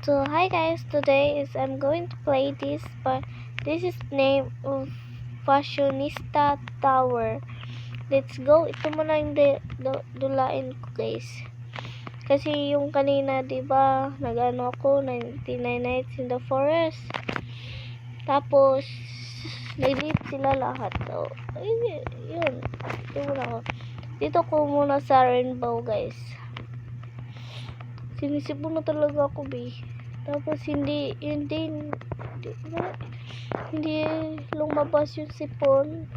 So hi guys, today is I'm going to play this, but this is name of Fashionista Tower. Let's go. Ito muna yung dulain ko guys. Kasi yung kanina, 'di ba, nag-ano ako 99 Nights in the Forest. Tapos delete sila lahat. So, yun. Ito muna ako. Dito ko muna sa Rainbow guys. Sinisipon na talaga ako, be. Tapos hindi lumabas yung sipon.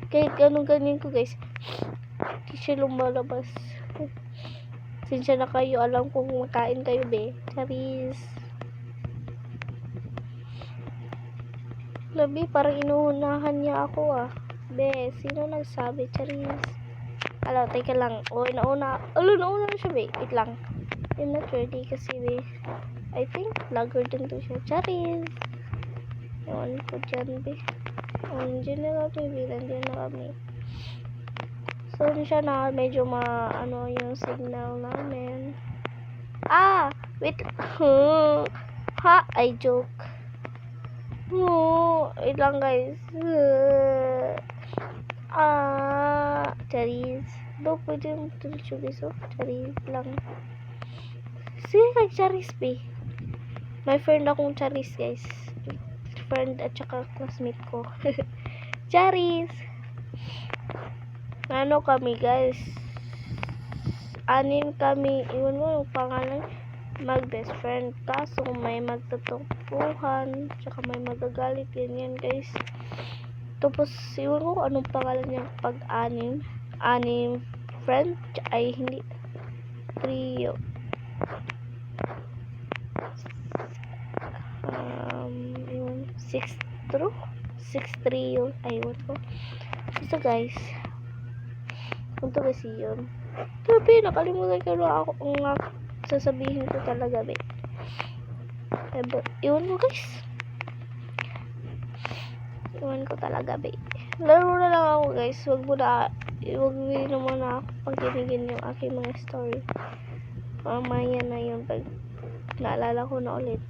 Kahit ganun ko guys, hindi siya lumalabas. Sinsya na kayo, alam kong makain kayo, be. Charis. Labi, parang inuunahan niya ako, ah. Be, sino nagsabi? Charis. Alo, teka lang. Nauna na siya, be. Wait lang. I'm not ready kasi, be. I think, vlogger din to siya. Charis. Ewan ko dyan, be. Nandiyan na kami, be. Nandiyan na kami. So, siya na medyo ano yung signal namin. Wait. Ha, I joke. Wait lang, guys. Charis. Do, pwede yung tulis oh. Charis lang. Sige kay Charis, be. May friend akong Charis, guys. Friend at saka classmate ko. Charis. Ano kami, guys? 6 kami. Iwan mo yung pangalan. Mag-best friend. Kaso may magtatumpuhan. Tsaka may magagalit. Ganyan, guys. Tapos, iwan ko anong pangalan niya pag 6. 6 friend. Ay, hindi. Trio. 6 trio. Ay, iwan ko. So, guys. Punto kasi yun. Tapi, nakalimutan ko na ako ang sasabihin ko talaga, be. Iwan ko, guys. Iwan ko talaga, be. Laro na lang ako, guys. Huwag mo naman ako pagkinigin yung aking mga story. Mamaya na yun pag naalala ko na ulit.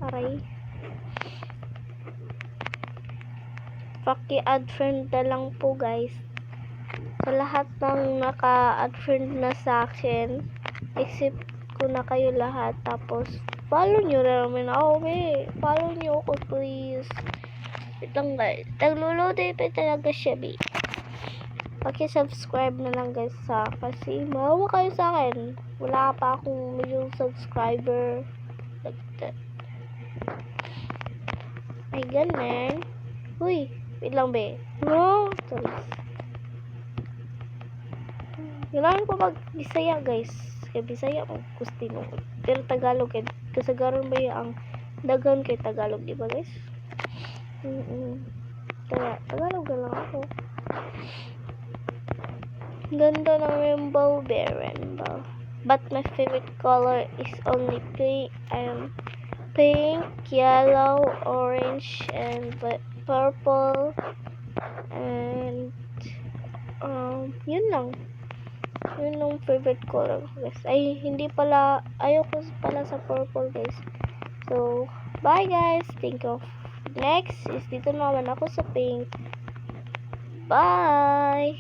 Aray. Paki-add friend na lang po, guys. Sa lahat ng naka-add friend na sa akin, except ko na kayo lahat. Tapos, follow nyo na namin ako, be. Follow nyo ako, please. Wait lang, guys. Naglulode pa talaga siya, be. Paki-subscribe na lang, guys, kasi maawa kayo sa akin. Wala pa akong million subscriber. Like that. Ay, ganun. Uy. Wait lang, be. No. Sorry. Kailangan ko mag-Bisaya, guys. Kaya Bisaya ko Kustino. Pero Tagalog, kasagaran ba yung dagan kay Tagalog, di ba, guys? Kaya Tagalog na lang ako. Ganda ng rainbow, be. Rainbow. But my favorite color is only pink. Pink, yellow, orange, and purple, and yun lang favorite color, guys. Ay, ayoko pala sa purple, guys. So, bye, guys. Think of next is dito naman ako sa pink. Bye.